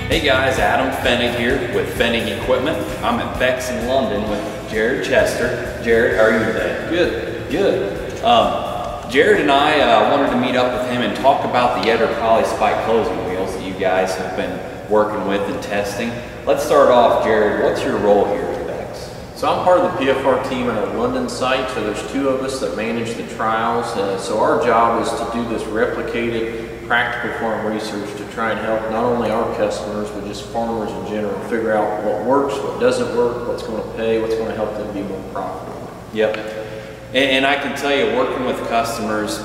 Hey guys, Adam Fennig here with Fennig Equipment. I'm at Becks in London with Jared Chester. Jared, how are you today? Good. Good. Jared and I wanted to meet up with him and talk about the Yetter Poly Spike closing wheels that you guys have been working with and testing. Let's start off, Jared. What's your role here at Becks? So I'm part of the PFR team at our London site, so there's two of us that manage the trials. So our job is to do this replicated practical farm research to try and help not only our customers, but just farmers in general figure out what works, what doesn't work, what's going to pay, what's going to help them be more profitable. Yep. And I can tell you, working with customers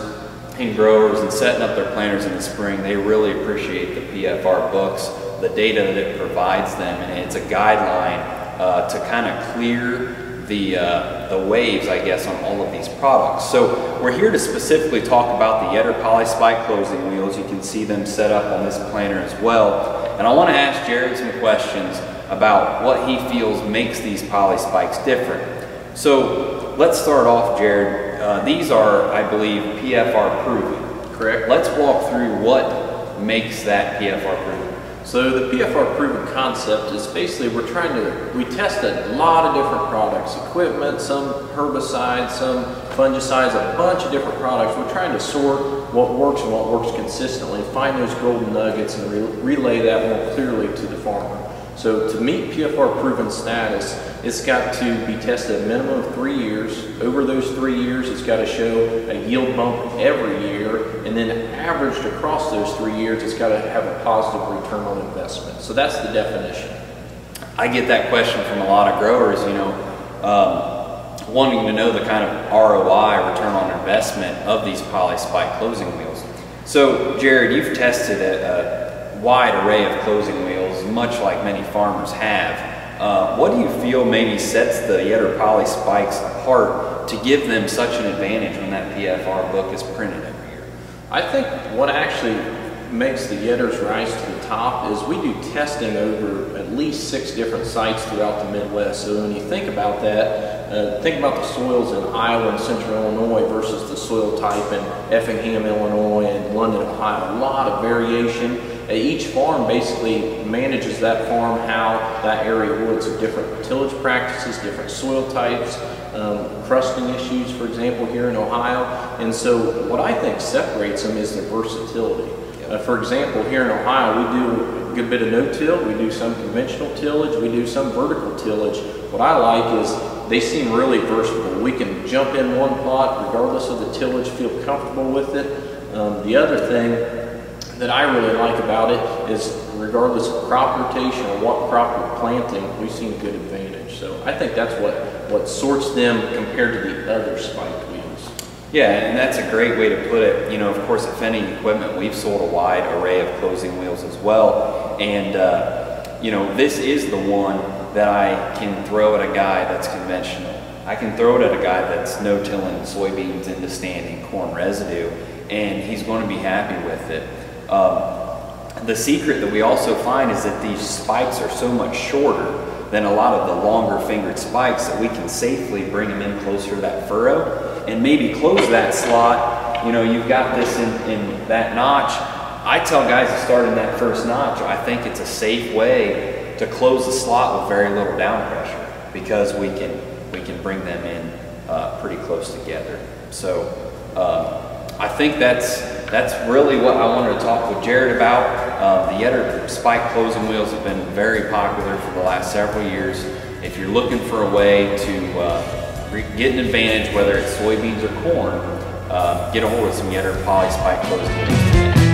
and growers and setting up their planters in the spring, they really appreciate the PFR books, the data that it provides them, and it's a guideline to kind of clear the waves, I guess, on all of these products. So we're here to specifically talk about the Yetter Poly Spike closing wheels. You can see them set up on this planter as well. And I want to ask Jared some questions about what he feels makes these poly spikes different. So let's start off, Jared. These are, I believe, PFR proven. Correct. Let's walk through what makes that PFR proven. So the PFR proven concept is basically we test a lot of different products, equipment, some herbicides, some fungicides, a bunch of different products. We're trying to sort what works and what works consistently, find those golden nuggets and relay that more clearly to the farmer. So to meet PFR proven status, it's got to be tested a minimum of 3 years. Over those 3 years, it's got to show a yield bump every year, and then averaged across those 3 years, it's got to have a positive return on investment. So that's the definition. I get that question from a lot of growers, you know, wanting to know the kind of ROI, return on investment, of these poly spike closing wheels. So Jared, you've tested a wide array of closing wheels, much like many farmers have. What do you feel maybe sets the Yetter Poly Spikes apart to give them such an advantage when that PFR book is printed every year? I think what actually makes the Yetters rise to the top is we do testing over at least 6 different sites throughout the Midwest. So when you think about that, think about the soils in Iowa and Central Illinois versus the soil type in Effingham, Illinois and London, Ohio. A lot of variation. Each farm basically manages that farm how that area would. So different tillage practices, different soil types, crusting issues, for example, here in Ohio. And so what I think separates them is their versatility. For example, here in Ohio, we do a good bit of no-till, we do some conventional tillage, we do some vertical tillage. What I like is they seem really versatile. We can jump in one plot regardless of the tillage, feel comfortable with it. The other thing that I really like about it is regardless of crop rotation or what crop you're planting, we've seen a good advantage. So I think that's what sorts them compared to the other spiked wheels. Yeah, and that's a great way to put it. You know, of course, at Fennig Equipment, we've sold a wide array of closing wheels as well. And, you know, this is the one that I can throw at a guy that's conventional. I can throw it at a guy that's no-tilling soybeans into standing corn residue, and he's going to be happy with it. The secret that we also find is that these spikes are so much shorter than a lot of the longer fingered spikes that we can safely bring them in closer to that furrow and maybe close that slot. You know, you've got this in that notch. I tell guys to start in that first notch. I think it's a safe way to close the slot with very little down pressure because we can bring them in pretty close together. So I think that's really what I wanted to talk with Jared about. The Yetter Spike closing wheels have been very popular for the last several years. If you're looking for a way to get an advantage, whether it's soybeans or corn, get a hold of some Yetter Poly Spike closing wheels today.